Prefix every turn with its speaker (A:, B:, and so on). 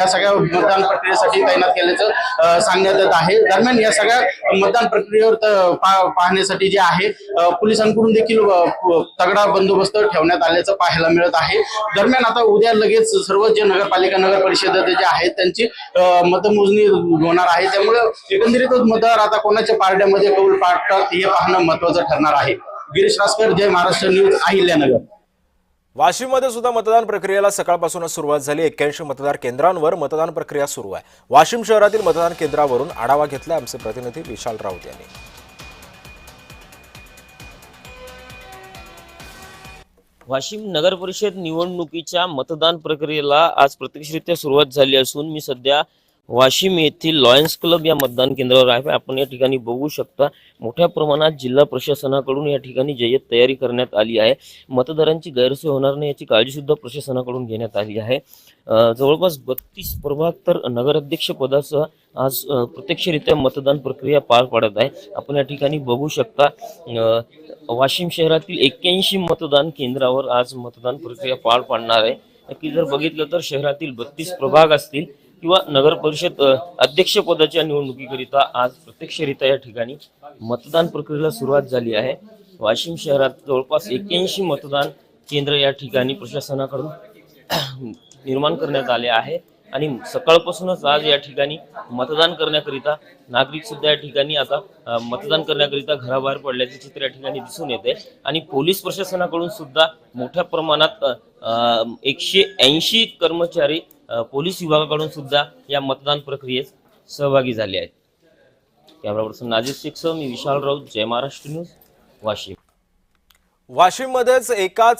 A: या सगळ्या मतदान प्रक्रियेसाठी तैनात केल्याचं सांगण्यात येत आहे। दरम्यान या सगळ्या मतदान प्रक्रियेवर पाहण्यासाठी जे आहे पोलिसांकडून देखील तगडा बंदोबस्त ठेवण्यात आल्याचं पाहायला मिळत आहे। दरम्यान आता उद्या लगेच सर्व जे नगरपालिका नगर परिषद जे आहेत त्यांची मतमोजणी होणार आहे, त्यामुळे एकंदरीतच मतदार आता कोणाच्या पारड्यामध्ये कौल पाडतात हे पाहणं महत्त्वाचं ठरणार आहे। गिरीश रासकर, जय महाराष्ट्र न्यूज, अहिल्यानगर।
B: वाशिममध्ये सुद्धा मतदान प्रक्रियेला सकाळपासूनच सुरुवात झाली। 81 मतदार केंद्रांवर मतदान प्रक्रिया सुरू आहे। वाशिम शहरातील मतदान केंद्रावरून आढावा घेतला आमचे प्रतिनिधी विशाल राऊत यांनी।
C: वाशिम नगर परिषद निवडणुकीच्या मतदान प्रक्रियेला आज प्रत्यक्षरित्या सुरुवात झाली असून मी सध्या वाशिम येथील लॉयन्स क्लब या मतदान केंद्रावर आहे। आपण या ठिकाणी बघू शकता मोठ्या प्रमाणात जिल्हा प्रशासनाकडून या ठिकाणी जय्यत तयारी करण्यात आली आहे। मतदारांची गैरसोय होणार नाही याची काळजी सुद्धा प्रशासनाकडून घेण्यात आली आहे। जवळपास 32 प्रभाग तर नगराध्यक्ष पदासह आज प्रत्यक्षरित्या मतदान प्रक्रिया पार पडत आहे। आपण या ठिकाणी बघू शकता वाशिम शहरातील 81 मतदान केंद्रावर आज मतदान प्रक्रिया पार पडणार आहे। नक्की जर बघितलं तर शहरातील 32 प्रभाग असतील किंवा नगर परिषद अध्यक्ष पदाच्या निवडणुकीकरिता आज प्रत्यक्षरित्या या ठिकाणी मतदान प्रक्रियेला सुरुवात झाली आहे। वाशिम शहरात जवळपास 81 मतदान केंद्र या ठिकाणी प्रशासनाकडून निर्माण करण्यात आले आहे आणि सकाळपासूनच आज या ठिकाणी मतदान करण्याकरिता नागरिक सुद्धा या ठिकाणी आता मतदान करण्याकरिता घराबाहेर पडल्याचे चित्र या ठिकाणी दिसून येते आणि पोलीस प्रशासनाकडून सुद्धा मोठ्या प्रमाणात 180 कर्मचारी पोलीस विभागाकडून सुद्धा या मतदान प्रक्रियेत सहभागी झाले आहेत। कॅमेरा पर्सन नाजिर शेखसह मी विशाल राऊत, जय महाराष्ट्र न्यूज, वाशिम।
B: वाशिममध्येच एकाच